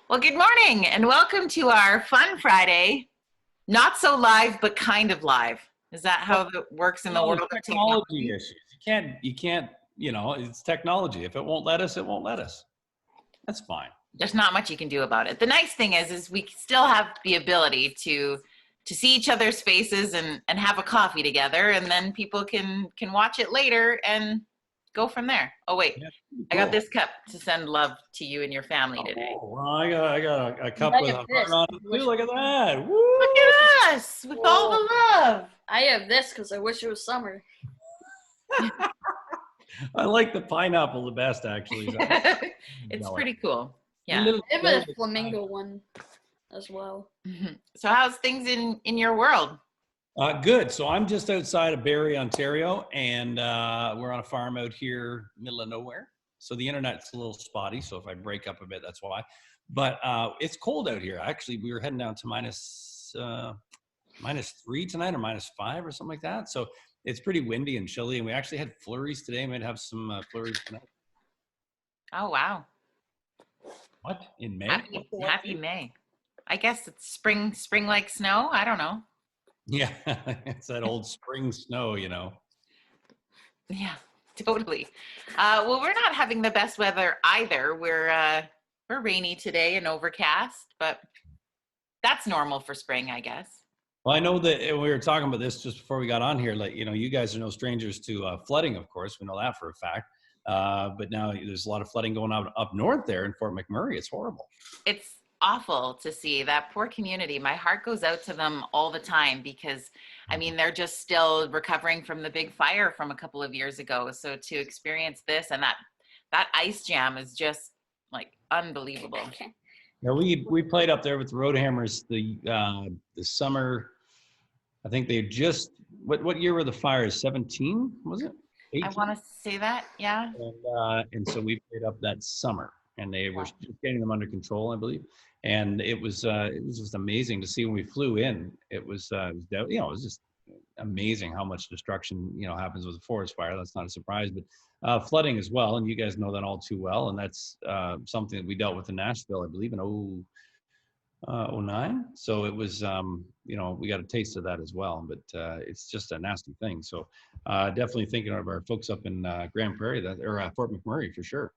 Well, good morning and welcome to our Fun Friday. Not so live, but kind of live. Is that how it works in the Well, world it's of technology technology? issues. You can't, it's technology. If it won't let us, it won't let us. That's fine. There's not much you can do about it. The nice thing is we still have the ability to see each other's faces and have a coffee together, and then people can watch it later and go from there. Oh wait, Yeah, I got cool. this cup to send love to you and your family today. Oh, well, I got a And cup I with have a heart this. on it too. Look at that. Woo! Look at us with all the love. I have this because I wish it was summer. I like the pineapple the best, actually. It's pretty cool. Your Yeah. little I have a velvet flamingo one as well. So how's things in your world? Good. So I'm just outside of Barrie, Ontario, and we're on a farm out here, middle of nowhere. So the internet's a little spotty. So if I break up a bit, that's why. But it's cold out here. Actually, we were heading down to -3 tonight, or -5, or something like that. So it's pretty windy and chilly. And we actually had flurries today. Might have some flurries tonight. Oh wow. What, in May? Happy May. I guess it's spring like snow. I don't know. Yeah, it's that old spring snow. Yeah, totally. Well, we're not having the best weather either. We're rainy today and overcast, but that's normal for spring, I guess. Well, I know that we were talking about this just before we got on here. Like, you guys are no strangers to flooding, of course. We know that for a fact. But now there's a lot of flooding going on up north there in Fort McMurray. It's horrible. It's awful to see that poor community. My heart goes out to them all the time because, I mean, they're just still recovering from the big fire from a couple of years ago. So to experience this and that ice jam is just like unbelievable. Yeah, we played up there with the Roadhammers the summer. I think they just what year were the fires? 17, was it? 18? I want to say that, yeah. And so we played up that summer, and they were just getting them under control, I believe. And it was just amazing to see when we flew in. It was just amazing how much destruction happens with a forest fire. That's not a surprise, but flooding as well, and you guys know that all too well. And that's something that we dealt with in Nashville, I believe, in 09. So it was we got a taste of that as well, but it's just a nasty thing. So definitely thinking of our folks up in Grand Prairie, or Fort McMurray, for sure.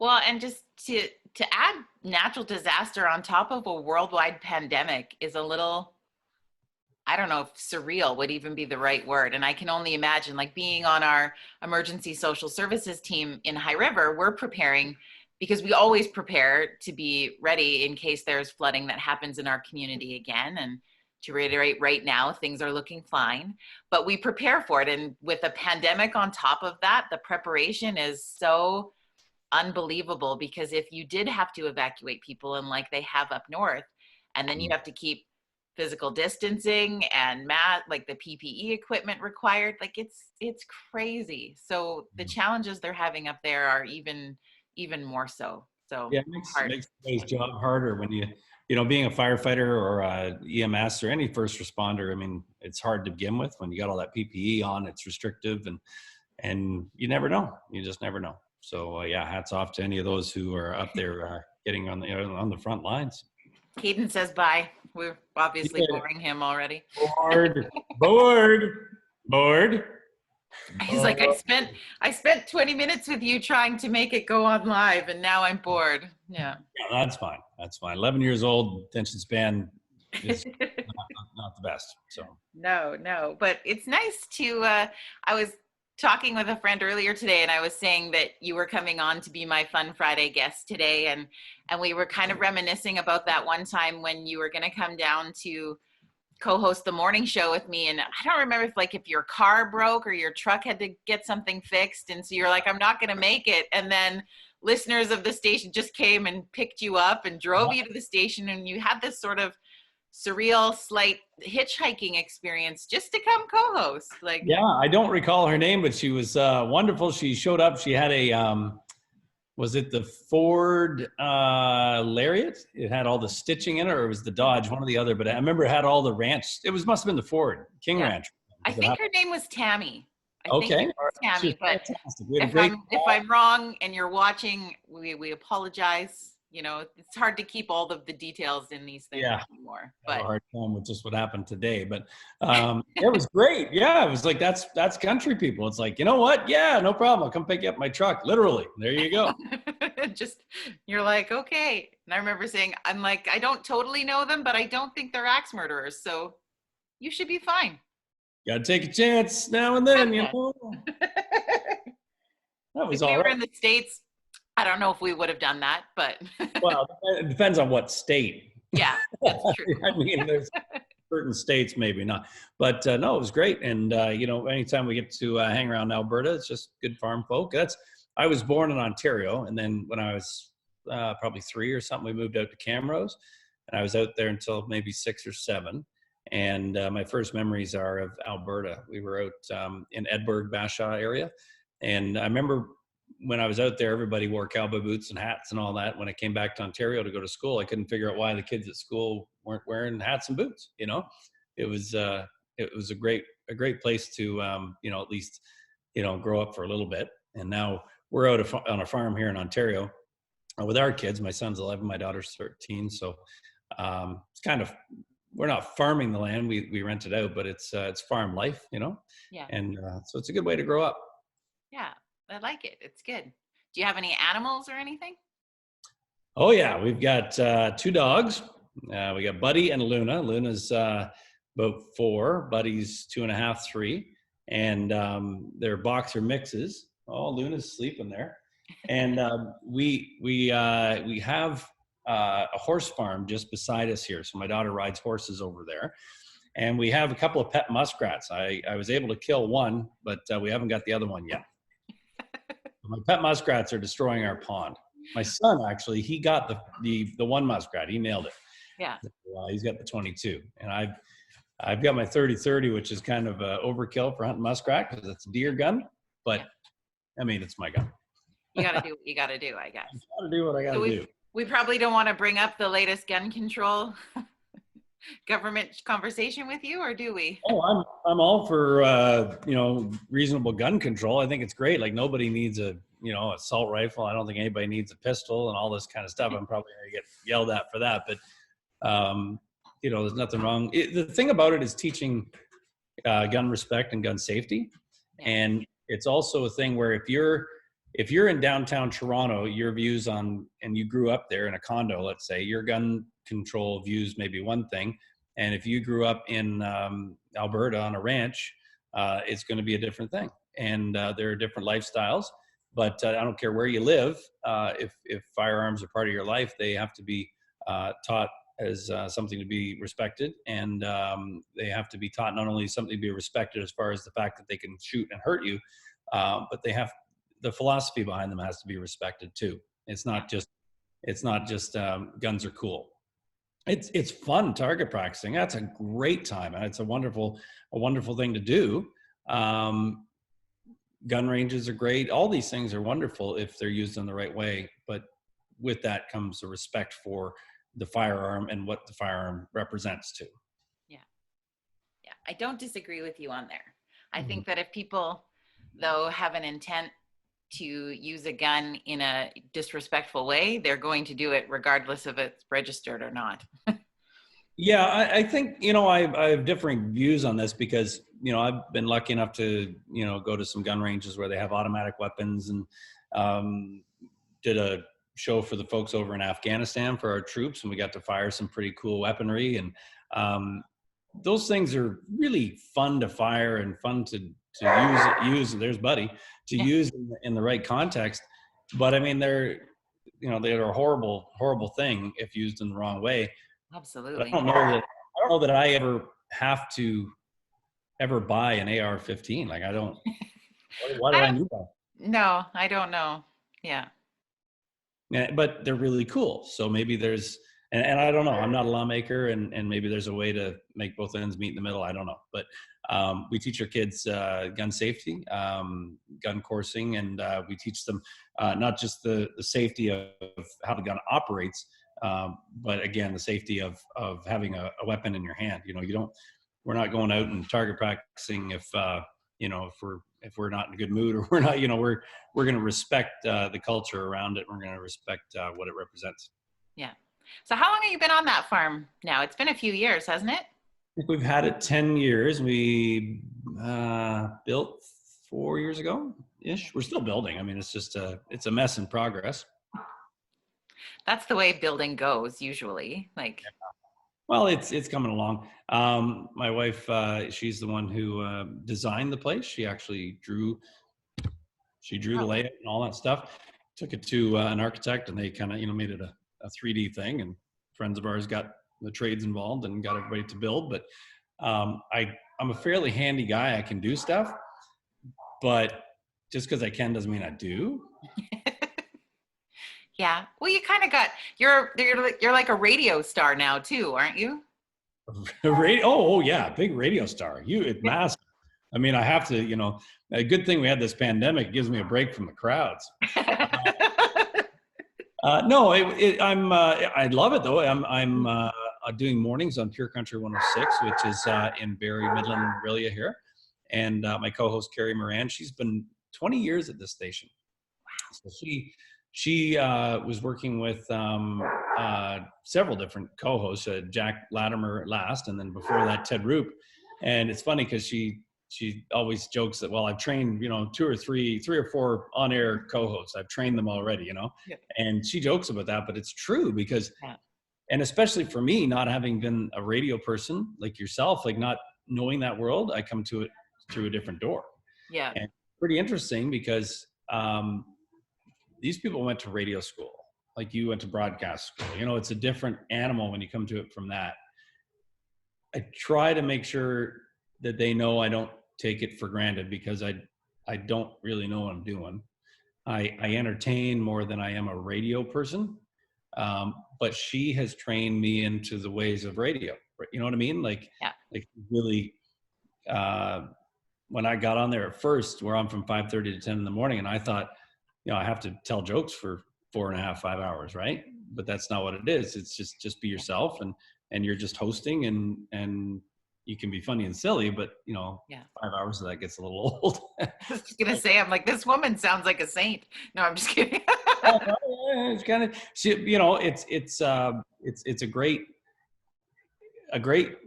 Well, and just to add natural disaster on top of a worldwide pandemic is a little, I don't know if surreal would even be the right word. And I can only imagine, like, being on our emergency social services team in High River, we're preparing because we always prepare to be ready in case there's flooding that happens in our community again. And to reiterate, right now, things are looking fine, but we prepare for it. And with a pandemic on top of that, the preparation is so unbelievable, because if you did have to evacuate people, and like they have up north, and then you have to keep physical distancing and like the PPE equipment required, like it's crazy. So the challenges they're having up there are even more so. So Yeah, it makes today's job harder when being a firefighter or EMS or any first responder. I mean, it's hard to begin with when you got all that PPE on. It's restrictive, and you never know. You just never know. So yeah, hats off to any of those who are up there getting on the front lines. Caden says bye. We're obviously boring him already. Bored. He's like, I spent 20 minutes with you trying to make it go on live, and now I'm bored. Yeah. Yeah, that's fine. 11 years old, attention span is not the best. So No, but it's nice to. I was talking with a friend earlier today, and I was saying that you were coming on to be my Fun Friday guest today, and we were kind of reminiscing about that one time when you were going to come down to co-host the morning show with me, and I don't remember if your car broke or your truck had to get something fixed, and so you're like, I'm not going to make it, and then listeners of the station just came and picked you up and drove you to the station, and you had this sort of surreal, slight hitchhiking experience just to come co-host. Yeah, I don't recall her name, but she was wonderful. She showed up. She had a was it the Ford Lariat? It had all the stitching in it, or it was the Dodge, one or the other. But I remember it had all the ranch. Must have been the Ford King Ranch. I think her name was Tammy. Okay. Tammy, but if I'm wrong and you're watching, we apologize. you know, it's hard to keep all of the details in these things Yeah. anymore. I have a But hard time with just what happened today, but it was great. Yeah, it was like that's country people. It's like, you know what? Yeah, no problem. I'll come pick you up my truck. Literally, there you go. just you're like, okay. And I remember saying, I'm like, I don't totally know them, but I don't think they're axe murderers, so you should be fine. Got to take a chance now and then, you Okay. know. That was If we all were right. in the States, I don't know if we would have done that, but Well, it depends on what state. yeah, that's true. I mean, there's certain states maybe not, but no, it was great. And you know, anytime we get to hang around Alberta, it's just good farm folk. I was born in Ontario, and then when I was probably 3 or something, we moved out to Camrose, and I was out there until maybe 6 or 7. And my first memories are of Alberta. We were out in Edinburgh, Bashaw area, and I remember when I was out there, everybody wore cowboy boots and hats and all that. When I came back to Ontario to go to school, I couldn't figure out why the kids at school weren't wearing hats and boots. You know, it was a great place to you know, at least, you know, grow up for a little bit. And now we're out on a farm here in Ontario with our kids. My son's 11, my daughter's 13. So it's kind of, we're not farming the land, we rent it out, but it's farm life, you know. Yeah. And so it's a good way to grow up. Yeah, I like it. It's good. Do you have any animals or anything? Oh yeah, we've got 2 dogs. We got Buddy and Luna. Luna's about 4. Buddy's 2.5, 3, and they're boxer mixes. Oh, Luna's sleeping there. And we have a horse farm just beside us here. So my daughter rides horses over there, and we have a couple of pet muskrats. I was able to kill one, but we haven't got the other one yet. My pet muskrats are destroying our pond. My son, actually, he got the one muskrat. He nailed it. Yeah. He's got the 22, and I've got my 30-30, which is kind of overkill for hunting muskrat because it's a deer gun. But I mean, it's my gun. You got to do what you got to do, I guess. I got to do what I got to do. We probably don't want to bring up the latest gun control government conversation with you, or do we? Oh, I'm all for you know, reasonable gun control. I think it's great. Like, nobody needs a, you know, assault rifle. I don't think anybody needs a pistol and all this kind of stuff. I'm probably gonna get yelled at for that, but you know, there's nothing wrong. The thing about it is teaching gun respect and gun safety, and it's also a thing where if you're in downtown Toronto, your views on, and you grew up there in a condo, let's say, your gun control views may be one thing. And if you grew up in Alberta on a ranch, it's going to be a different thing. And there are different lifestyles, but I don't care where you live. If firearms are part of your life, they have to be taught as something to be respected. And they have to be taught not only something to be respected as far as the fact that they can shoot and hurt you, but the philosophy behind them has to be respected too. It's not just guns are cool. It's fun target practicing. That's a great time, and it's a wonderful thing to do. Gun ranges are great. All these things are wonderful if they're used in the right way. But with that comes a respect for the firearm and what the firearm represents too. Yeah, I don't disagree with you on there. I think that if people, though, have an intent to use a gun in a disrespectful way, they're going to do it regardless of if it's registered or not. Yeah, I think, you know, I have differing views on this because, you know, I've been lucky enough to, you know, go to some gun ranges where they have automatic weapons, and did a show for the folks over in Afghanistan for our troops, and we got to fire some pretty cool weaponry. And those things are really fun to fire and fun to use. There's Buddy, to use in the right context. But I mean, they're a horrible thing if used in the wrong way. Absolutely. But I don't know that I ever have to ever buy an AR-15. Like, I don't. Why do I need that? No, I don't know. Yeah. Yeah, but they're really cool. So maybe there's, and I don't know. I'm not a lawmaker, and maybe there's a way to make both ends meet in the middle. I don't know. But we teach our kids gun safety, gun coursing, and we teach them not just the safety of how the gun operates, but again, the safety of having a weapon in your hand. You know, we're not going out and target practicing if we're not in a good mood, or we're not, we're going to respect the culture around it. We're going to respect what it represents. Yeah. So how long have you been on that farm now? It's been a few years, hasn't it? I think we've had it 10 years. We built 4 years ago ish. We're still building. I mean, it's just it's a mess in progress. That's the way building goes usually. Like, Well, it's coming along. My wife, she's the one who designed the place. She drew the layout and all that stuff. Took it to an architect, and they kind of made it a 3D thing. And friends of ours got the trades involved and got everybody to build. But I'm a fairly handy guy. I can do stuff, but just because I can doesn't mean I do. yeah. Well, you kind of got you're like a radio star now too, aren't you? Oh yeah, big radio star. Massive. I mean, I have to, a good thing we had this pandemic. It gives me a break from the crowds. No, I love it though. I'm doing mornings on Pure Country 106, which is in Barrie, Midland, Aurelia here. And my co-host Carrie Moran, she's been 20 years at this station. So she was working with several different co-hosts, Jack Latimer last, and then before that Ted Roop. And it's funny because she always jokes that, well, I've trained, three or four on-air co-hosts. I've trained them already, Yeah. And she jokes about that, but it's true because, Yeah. and especially for me, not having been a radio person like yourself, like not knowing that world, I come to it through a different door. Yeah. And pretty interesting because these people went to radio school, like you went to broadcast school. It's a different animal when you come to it from that. I try to make sure that they know I don't take it for granted because I don't really know what I'm doing. I entertain more than I am a radio person, but she has trained me into the ways of radio. You know what I mean? Like really, when I got on there at first, we're on from 5:30 to 10 in the morning, and I thought, I have to tell jokes for 4.5, 5 hours, right? But that's not what it is. It's just be yourself, and you're just hosting, and you can be funny and silly, but 5 hours of that gets a little old. I was just gonna say, I'm like, this woman sounds like a saint. No, I'm just kidding. It's kind of, it's a great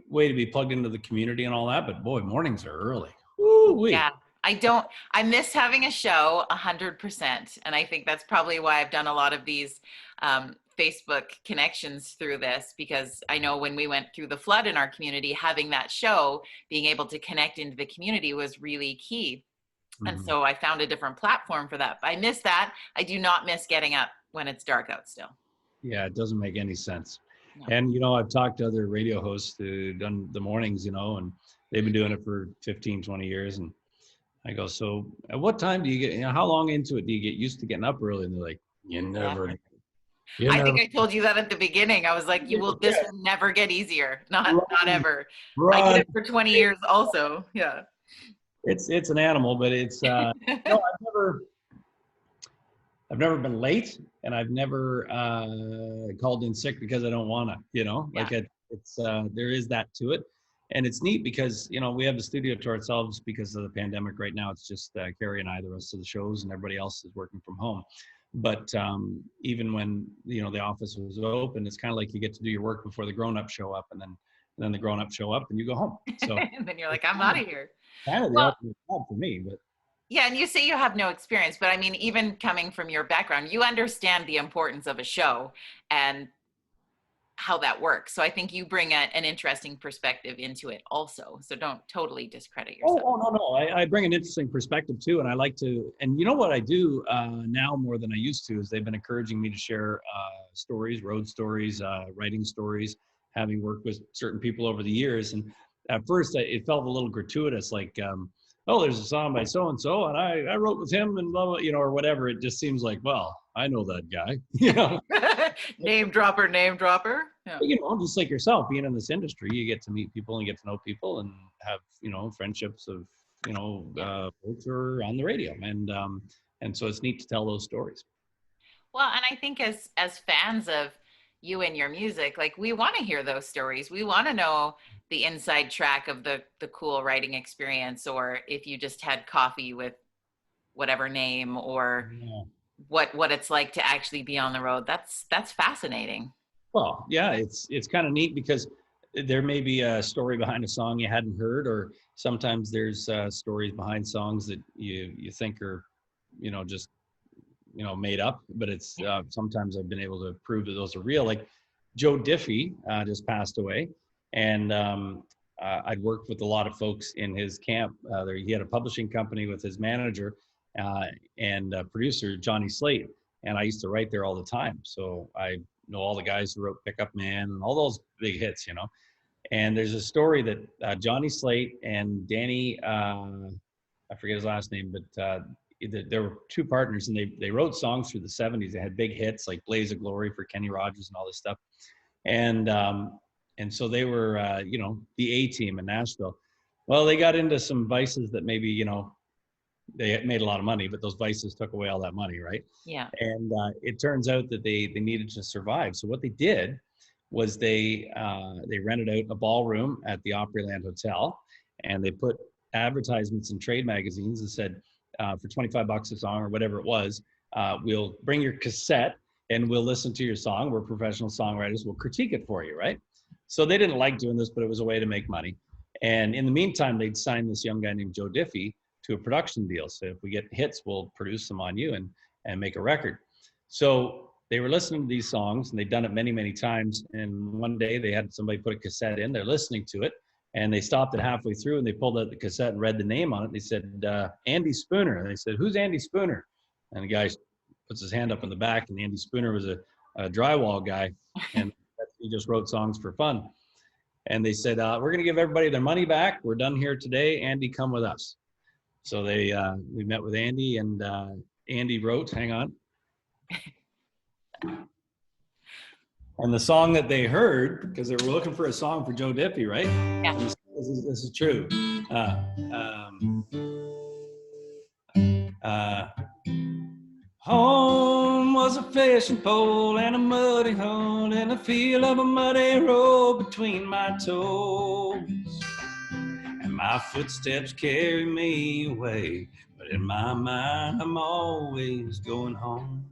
way to be plugged into the community and all that. But boy, mornings are early. Woo-wee. Yeah, I miss having a show 100%. And I think that's probably why I've done a lot of these Facebook connections through this, because I know when we went through the flood in our community, having that show, being able to connect into the community was really key. Mm-hmm. And so I found a different platform for that. I miss that. I do not miss getting up when it's dark out still. Yeah, it doesn't make any sense. No. And, I've talked to other radio hosts who've done the mornings, and they've been doing it for 15, 20 years. And I go, so at what time do you get, how long into it do you get used to getting up early? And they're like, you never. Yeah. I think I told you that at the beginning. I was like, this will never get easier. Not ever. Right. I did it for 20 years also. Yeah. It's an animal, but it's, I've never been late, and I've never called in sick because I don't want to, there is that to it. And it's neat because, we have the studio to ourselves because of the pandemic right now. It's just Carrie and I, the rest of the shows, and everybody else is working from home. But even when, the office was open, it's kind of like you get to do your work before the grown-ups show up, and then the grown-ups show up and you go home. So and then you're like, I'm out of here. Kind of the opposite for me, but. Yeah, and you say you have no experience, but I mean, even coming from your background, you understand the importance of a show and how that works. So I think you bring an interesting perspective into it also. So don't totally discredit yourself. Oh no. I bring an interesting perspective too. And I like to, and what I do now more than I used to is they've been encouraging me to share stories, road stories, writing stories, having worked with certain people over the years. And at first it felt a little gratuitous, like, there's a song by so-and-so and I wrote with him and blah, blah, or whatever. It just seems like, well, I know that guy, Name dropper. Yeah. Just like yourself, being in this industry, you get to meet people and get to know people and have, friendships of, folks who are on the radio. And so it's neat to tell those stories. Well, and I think as fans of you and your music, like, we want to hear those stories. We want to know the inside track of the cool writing experience, or if you just had coffee with whatever name, or what it's like to actually be on the road. That's fascinating. Well, yeah, it's kind of neat because there may be a story behind a song you hadn't heard, or sometimes there's stories behind songs that you think are, just made up. But it's sometimes I've been able to prove that those are real. Like Joe Diffie just passed away, and I'd worked with a lot of folks in his camp. There, he had a publishing company with his manager and producer Johnny Slate, and I used to write there all the time. So I know all the guys who wrote Pickup Man and all those big hits, And there's a story that Johnny Slate and Danny, I forget his last name, but there were two partners, and they wrote songs through the 70s. They had big hits like Blaze of Glory for Kenny Rogers and all this stuff. And so they were, the A-team in Nashville. Well, they got into some vices that maybe, they made a lot of money, but those vices took away all that money, right? Yeah. And it turns out that they needed to survive. So what they did was they rented out a ballroom at the Opryland Hotel, and they put advertisements in trade magazines and said, for $25 a song or whatever it was, we'll bring your cassette and we'll listen to your song. We're professional songwriters. We'll critique it for you, right? So they didn't like doing this, but it was a way to make money. And in the meantime, they'd signed this young guy named Joe Diffie to a production deal. So if we get hits, we'll produce them on you and make a record. So they were listening to these songs, and they'd done it many, many times. And one day they had somebody put a cassette in, they're listening to it, and they stopped it halfway through, and they pulled out the cassette and read the name on it. They said, Andy Spooner. And they said, who's Andy Spooner? And the guy puts his hand up in the back, and Andy Spooner was a drywall guy, and he just wrote songs for fun. And they said, we're going to give everybody their money back. We're done here today. Andy, come with us. So we met with Andy, and Andy wrote, hang on. And the song that they heard, because they were looking for a song for Joe Diffie, right? Yeah. This is true. Home was a fishing pole and a muddy hole and a feel of a muddy road between my toes. And my footsteps carry me away, but in my mind, I'm always going home.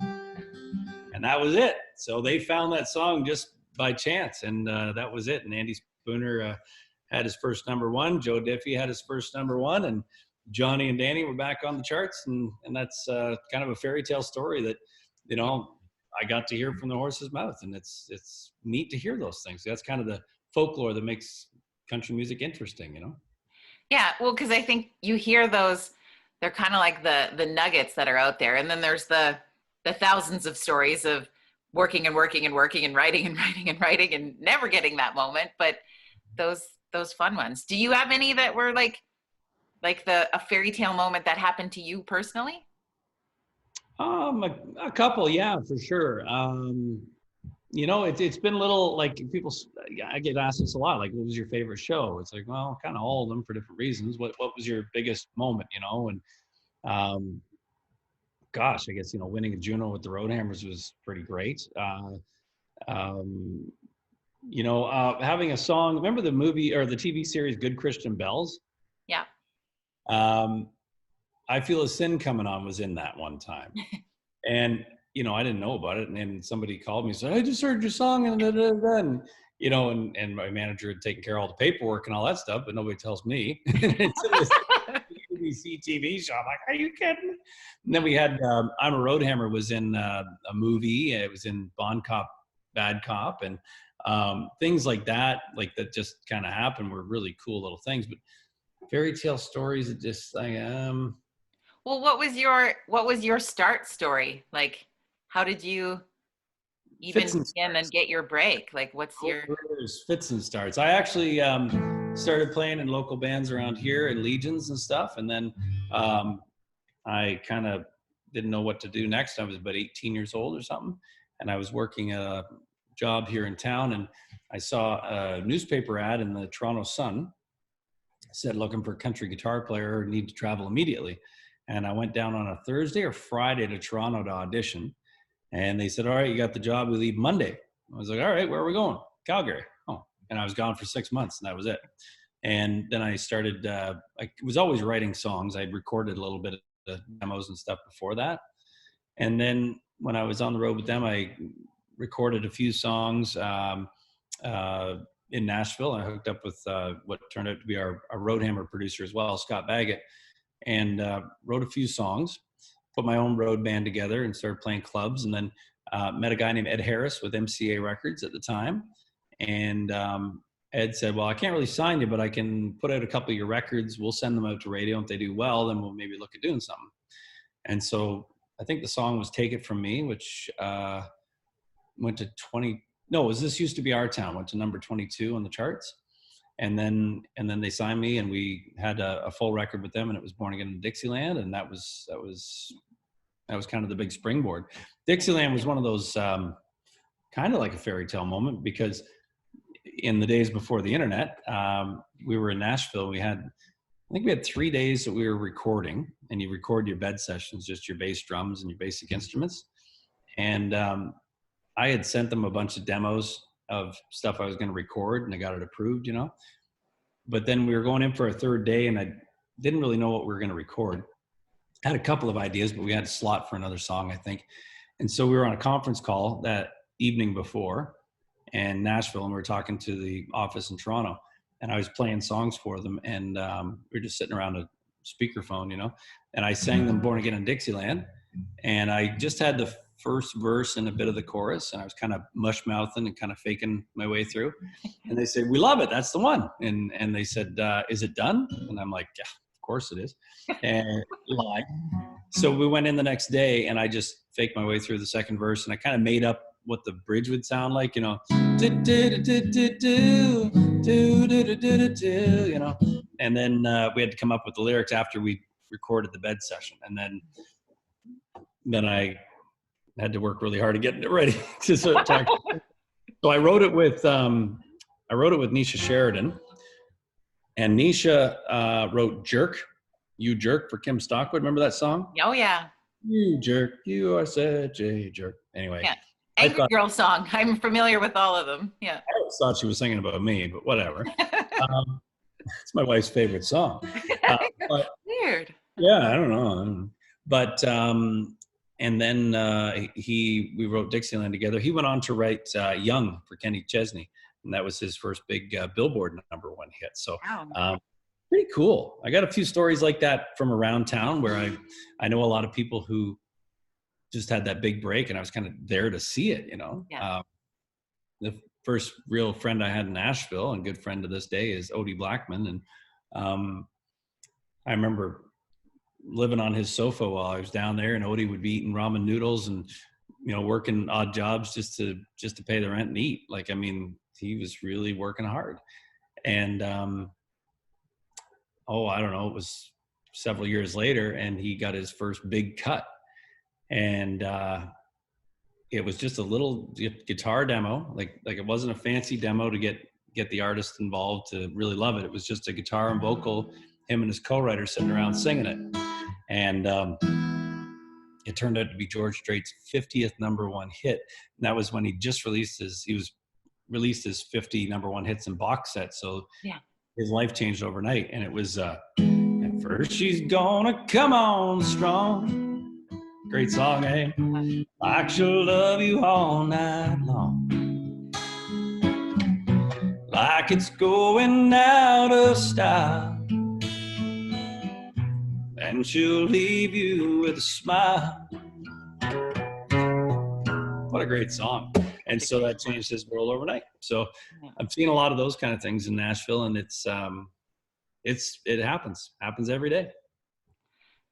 And that was it. So they found that song just by chance, and that was it. And Andy Spooner had his first #1. Joe Diffie had his first #1, and Johnny and Danny were back on the charts. And that's kind of a fairy tale story that, I got to hear from the horse's mouth. And it's neat to hear those things. That's kind of the folklore that makes country music interesting, Yeah, well, because I think you hear those, they're kind of like the nuggets that are out there. And then there's the thousands of stories of working and working and working and writing and writing and writing and never getting that moment. But those fun ones. Do you have any that were like a fairy tale moment that happened to you personally? A couple, yeah, for sure. It's been a little like people. I get asked this a lot. Like, what was your favorite show? It's like, well, kind of all of them for different reasons. What was your biggest moment? And gosh, I guess winning a Juno with the Roadhammers was pretty great. Having a song. Remember the movie or the TV series Good Christian Bells? Yeah. I Feel a Sin Coming On was in that one time. And, I didn't know about it. And then somebody called me and said, I just heard your song. And, and my manager had taken care of all the paperwork and all that stuff, but nobody tells me. It's in this ABC TV show. I'm like, are you kidding me? And then we had I'm a Roadhammer was in a movie. It was in Bon Cop, Bad Cop. And things like that just kind of happened were really cool little things. But fairy tale stories that just Well, what was your start story? Like, how did you even begin and get your break? Like, what's your fits and starts? I actually started playing in local bands around here and legions and stuff, and then I kind of didn't know what to do next. I was about 18 years old or something, and I was working a job here in town, and I saw a newspaper ad in the Toronto Sun. Said looking for a country guitar player, need to travel immediately. And I went down on a Thursday or Friday to Toronto to audition. And they said, all right, you got the job. We leave Monday. I was like, all right, where are we going? Calgary. Oh, and I was gone for 6 months, and that was it. And then I started, I was always writing songs. I'd recorded a little bit of the demos and stuff before that. And then when I was on the road with them, I recorded a few songs in Nashville. I hooked up with what turned out to be our Roadhammer producer as well, Scott Baggett, and wrote a few songs, put my own road band together and started playing clubs. And then met a guy named Ed Harris with MCA Records at the time. And Ed said, well, I can't really sign you, but I can put out a couple of your records. We'll send them out to radio. If they do well, then we'll maybe look at doing something. And so I think the song was Take It From Me, which went to This Used to Be Our Town, went to number 22 on the charts. And then they signed me, and we had a full record with them, and it was Born Again in Dixieland. And that was kind of the big springboard. Dixieland was one of those kind of like a fairy tale moment, because in the days before the internet, we were in Nashville. I think we had 3 days that we were recording, and you record your bed sessions, just your bass drums and your basic instruments. And I had sent them a bunch of demos of stuff I was going to record, and I got it approved, But then we were going in for a third day, and I didn't really know what we were going to record. I had a couple of ideas, but we had a slot for another song, I think. And so we were on a conference call that evening before in Nashville, and we were talking to the office in Toronto, and I was playing songs for them, and we were just sitting around a speakerphone, and I sang them Born Again in Dixieland, and I just had the first verse and a bit of the chorus, and I was kind of mush mouthing and kind of faking my way through. And they said, we love it, that's the one. And they said, is it done? And I'm like, yeah, of course it is. And lied. So we went in the next day, and I just faked my way through the second verse, and I kind of made up what the bridge would sound like, And then we had to come up with the lyrics after we recorded the bed session. And then I had to work really hard to get it ready to talk. So I wrote it with Nisha Sheridan, and Nisha wrote "Jerk," "You Jerk" for Kim Stockwood. Remember that song? Oh yeah. You jerk, you are such a jerk. Anyway. Yeah. Angry Girl song. I'm familiar with all of them. Yeah. I always thought she was singing about me, but whatever. It's my wife's favorite song. But, Weird. Yeah, I don't know. But and then we wrote Dixieland together. He went on to write "Young" for Kenny Chesney, and that was his first big Billboard #1 hit. So pretty cool. I got a few stories like that from around town where I know a lot of people who just had that big break, and I was kind of there to see it. Yeah. The first real friend I had in Nashville, and good friend to this day, is Odie Blackman, and I remember living on his sofa while I was down there, and Odie would be eating ramen noodles and working odd jobs just to pay the rent and eat. Like, I mean, he was really working hard. And I don't know, it was several years later, and he got his first big cut, and it was just a little guitar demo, like it wasn't a fancy demo to get the artist involved to really love it. It was just a guitar and vocal, him and his co-writer sitting around singing it. And it turned out to be George Strait's 50th #1 hit. And that was when he just released his 50 #1 hits in box set. So yeah, his life changed overnight. And it was, at first she's gonna come on strong. Great song, eh? Like she'll love you all night long. Like it's going out of style. And she'll leave you with a smile. What a great song. And so that changed his world overnight. So I've seen a lot of those kind of things in Nashville, and it happens every day.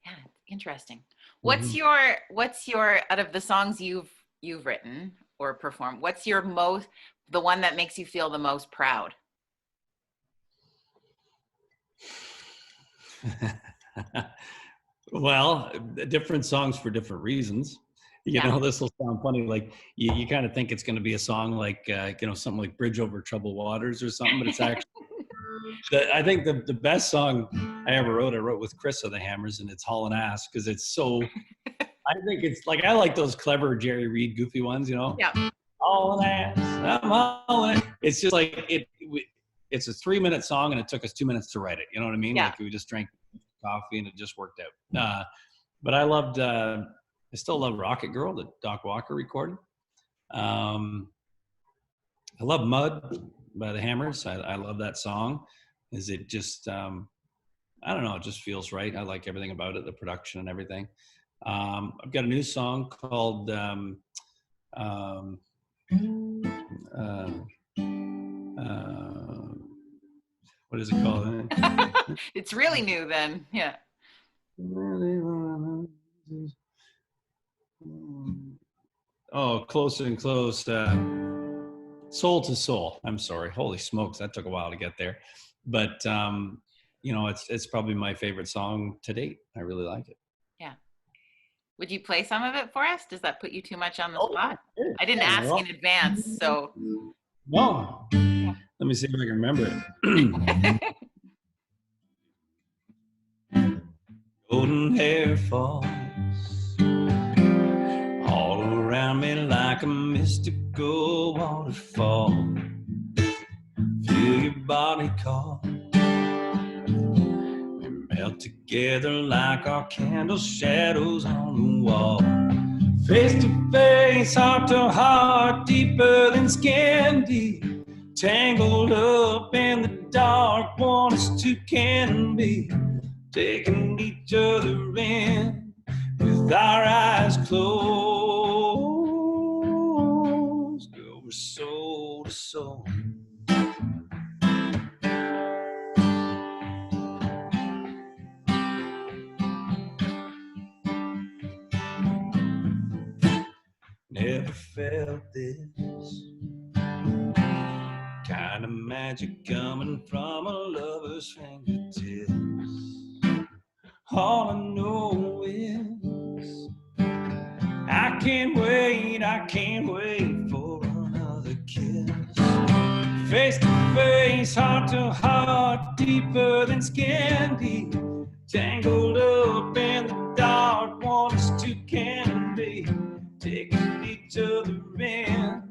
Yeah, interesting. What's your out of the songs you've written or performed, what's the one that makes you feel the most proud? Well, different songs for different reasons. This will sound funny. Like you kind of think it's going to be a song like, something like "Bridge Over Troubled Waters" or something, but it's actually, I think the best song I ever wrote, I wrote with Chris of the Hammers, and it's "Haulin' Ass," because it's so, I think it's like, I like those clever Jerry Reed goofy ones, Yeah. Haulin' ass, I'm haulin'. It's just like, it's a 3-minute song, and it took us 2 minutes to write it. You know what I mean? Yeah. Like we just drank coffee and it just worked out. But I loved I still love Rocket Girl that Doc Walker recorded. I love Mud by the Hammers. I love that song. Is it just, I don't know, it just feels right. I like everything about it, the production and everything. I've got a new song called what is it called? It's really new then. Yeah. Oh, Closer and Close. Soul to Soul. I'm sorry. Holy smokes, that took a while to get there. But it's probably my favorite song to date. I really like it. Yeah. Would you play some of it for us? Does that put you too much on the Oh, spot? sure. I didn't Yeah, ask in advance, so. No. Let me see if I can remember it. Golden hair falls all around me like a mystical waterfall. Feel your body call and melt together like our candle shadows on the wall. Face to face, heart to heart, deeper than skin deep. Tangled up in the dark, one as two can be. Taking each other in with our eyes closed. Girl, we're soul to soul. Never felt this kind of magic coming from a lover's fingertips. All I know is I can't wait for another kiss. Face to face, heart to heart, deeper than skin deep. Tangled up in the dark, one as two can be. Taking each other in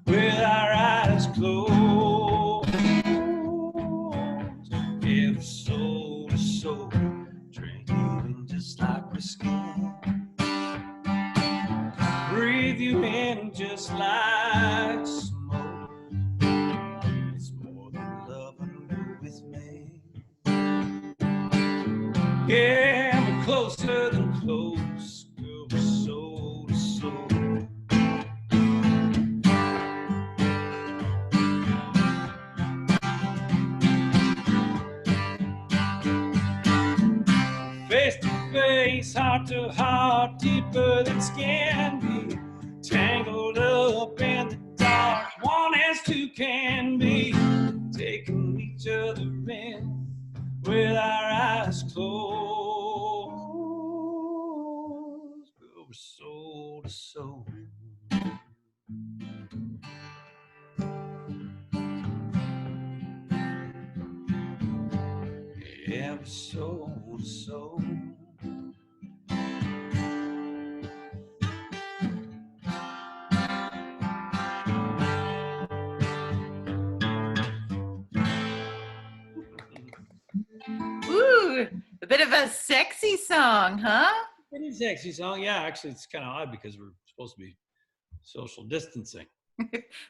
with our eyes closed. Yeah, soul to soul, drinking just like whiskey. Breathe you in just like smoke. It's more than love and you're with me. Yeah, we're closer than close. Girl, we're soul to soul. Face to face, heart to heart, deeper than skin deep. Tangled up in the dark, one as two can be. Taking each other in with our eyes closed. Girl, we're soul to soul. Yeah, we're soul to soul. Ooh, a bit of a sexy song, huh? It is a sexy song. Yeah, actually, it's kind of odd because we're supposed to be social distancing.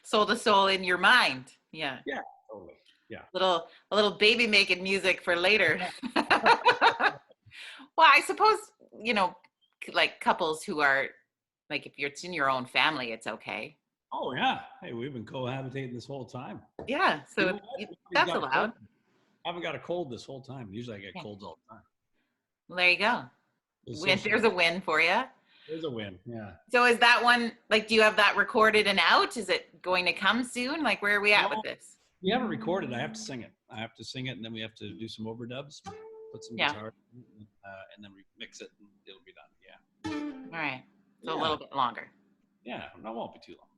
Soul to soul in your mind. Yeah. Yeah, totally. Yeah. A little baby making music for later. Well, I suppose, like couples who are like, if it's in your own family, it's okay. Oh yeah. Hey, we've been cohabitating this whole time. Yeah. You So know what? that's allowed. I haven't got a cold this whole time. Usually I get Yeah. colds all the time. Well, there you go. There's a win for you. There's a win. Yeah. So is that one, like, do you have that recorded and out? Is it going to come soon? Like, where are we at with this? We haven't recorded. I have to sing it. And then we have to do some overdubs, put some guitar, and then mix it, and it'll be done. Yeah. All right. So a little bit longer. Yeah, that won't be too long.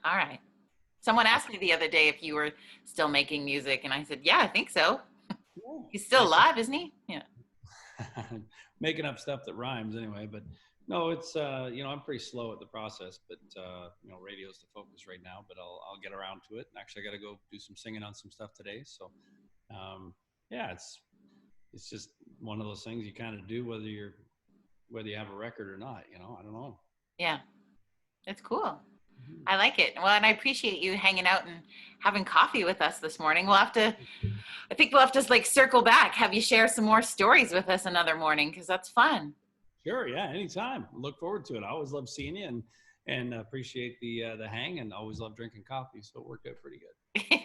All right. Someone asked me the other day if you were still making music, and I said, yeah, I think so. Yeah. He's still alive, isn't he? Yeah. Making up stuff that rhymes anyway, but no, it's I'm pretty slow at the process, but radio's the focus right now, but I'll get around to it. Actually, I got to go do some singing on some stuff today, so it's just one of those things you kind of do whether you're whether you have a record or not, you know, I don't know. Yeah, it's cool. I like it. Well, and I appreciate you hanging out and having coffee with us this morning. I think we'll have to like circle back, have you share some more stories with us another morning, because that's fun. Sure, yeah, anytime. Look forward to it. I always love seeing you and appreciate the hang, and always love drinking coffee. So it worked out pretty good.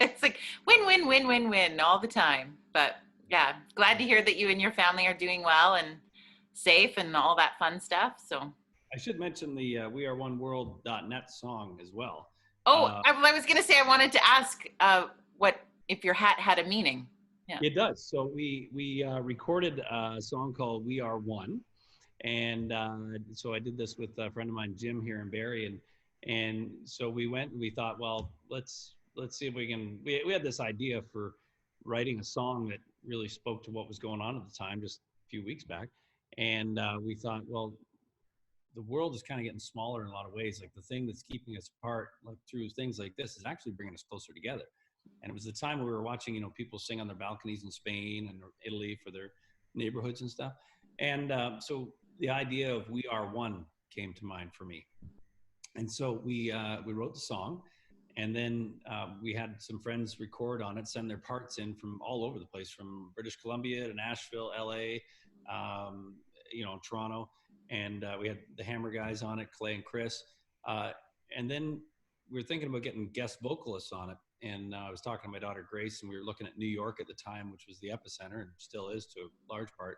It's like win, win, win, win, win all the time. But yeah, glad to hear that you and your family are doing well and safe and all that fun stuff. So, I should mention the weareoneworld.net song as well. I was going to say, I wanted to ask what if your hat had a meaning. Yeah. It does. So we recorded a song called "We Are One," and so I did this with a friend of mine, Jim, here in Barrie, and so we went and we thought, well, let's see if we can. We had this idea for writing a song that really spoke to what was going on at the time, just a few weeks back, and we thought, well, the world is kind of getting smaller in a lot of ways. Like the thing that's keeping us apart, like through things like this, is actually bringing us closer together. And it was the time we were watching, you know, people sing on their balconies in Spain and Italy for their neighborhoods and stuff. And so the idea of "We Are One" came to mind for me. And so we wrote the song, and then we had some friends record on it, send their parts in from all over the place, from British Columbia to Nashville, LA, you know, Toronto. And we had the Hammer guys on it, Clay and Chris. And then we were thinking about getting guest vocalists on it. And I was talking to my daughter, Grace, and we were looking at New York at the time, which was the epicenter and still is to a large part.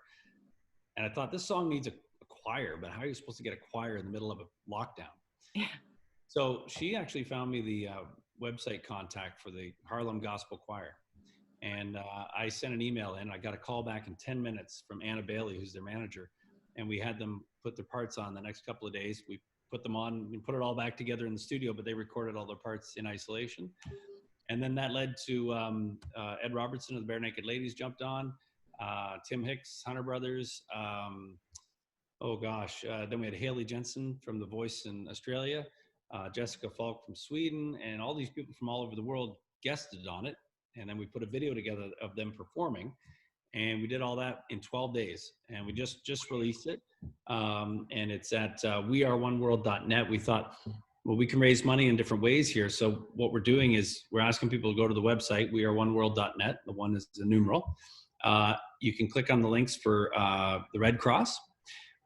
And I thought, this song needs a choir, but how are you supposed to get a choir in the middle of a lockdown? Yeah. So she actually found me the website contact for the Harlem Gospel Choir. And I sent an email in. I got a call back in 10 minutes from Anna Bailey, who's their manager. And we had them put their parts on the next couple of days. We put them on and put it all back together in the studio, but they recorded all their parts in isolation. And then that led to Ed Robertson of the Bare Naked Ladies jumped on, Tim Hicks, Hunter Brothers. Then we had Haley Jensen from The Voice in Australia, Jessica Falk from Sweden, and all these people from all over the world guested on it. And then we put a video together of them performing. And we did all that in 12 days, and we just released it. And it's at weareoneworld.net. We thought, well, we can raise money in different ways here. So what we're doing is we're asking people to go to the website, weareoneworld.net. The one is the numeral. You can click on the links for the Red Cross,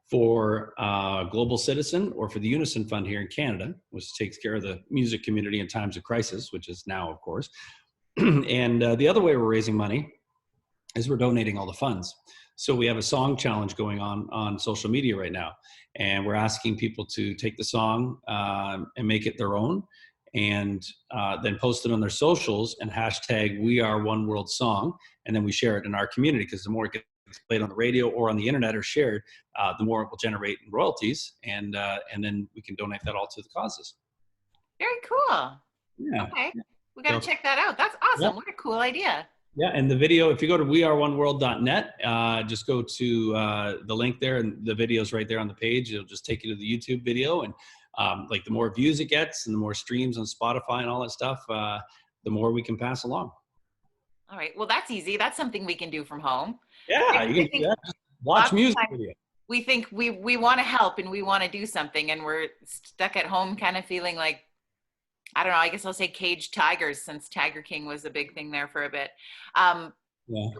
for Global Citizen, or for the Unison Fund here in Canada, which takes care of the music community in times of crisis, which is now, of course. And the other way we're raising money is we're donating all the funds. So we have a song challenge going on social media right now. And we're asking people to take the song and make it their own, and then post it on their socials and hashtag "We Are One World Song." And then we share it in our community, because the more it gets played on the radio or on the internet or shared, the more it will generate in royalties. And then we can donate that all to the causes. Very cool. Yeah. Okay. We got to check that out. That's awesome. Yeah. What a cool idea. Yeah, and the video, if you go to weareoneworld.net, just go to the link there, and the video's right there on the page. It'll just take you to the YouTube video, and like the more views it gets and the more streams on Spotify and all that stuff, the more we can pass along. All right. Well, that's easy. That's something we can do from home. Yeah, you can do that. Just watch music video. We think we want to help and we want to do something, and we're stuck at home kind of feeling like, I don't know, I guess I'll say caged tigers, since Tiger King was a big thing there for a bit.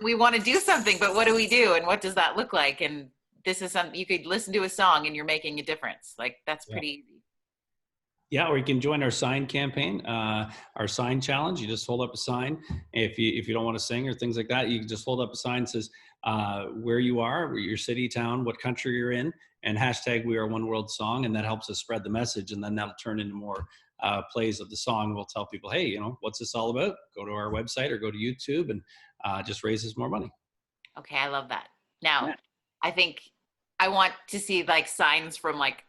We want to do something, but what do we do? And what does that look like? And this is something you could listen to a song and you're making a difference. Like, that's pretty easy. Yeah, or you can join our sign campaign, our sign challenge. You just hold up a sign. If you don't want to sing or things like that, you can just hold up a sign that says where you are, your city, town, what country you're in, and hashtag "We Are One World Song," and that helps us spread the message. And then that'll turn into more plays of the song. We'll tell people, hey, what's this all about? Go to our website or go to YouTube, and just raises more money. Okay, I love that. Now, I think I want to see like signs from like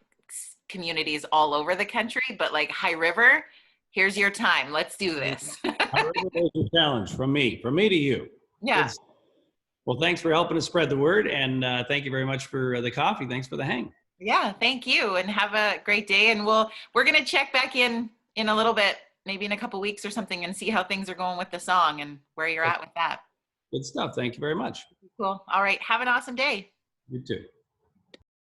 communities all over the country, but like High River, here's your time. Let's do this. High River, there's a challenge from me to you. Yeah. Well, thanks for helping us spread the word, and thank you very much for the coffee. Thanks for the hang. Yeah, thank you, and have a great day. And we're gonna check back in a little bit, maybe in a couple weeks or something, and see how things are going with the song and where you're at with that. Good stuff. Thank you very much. Cool. All right. Have an awesome day. You too.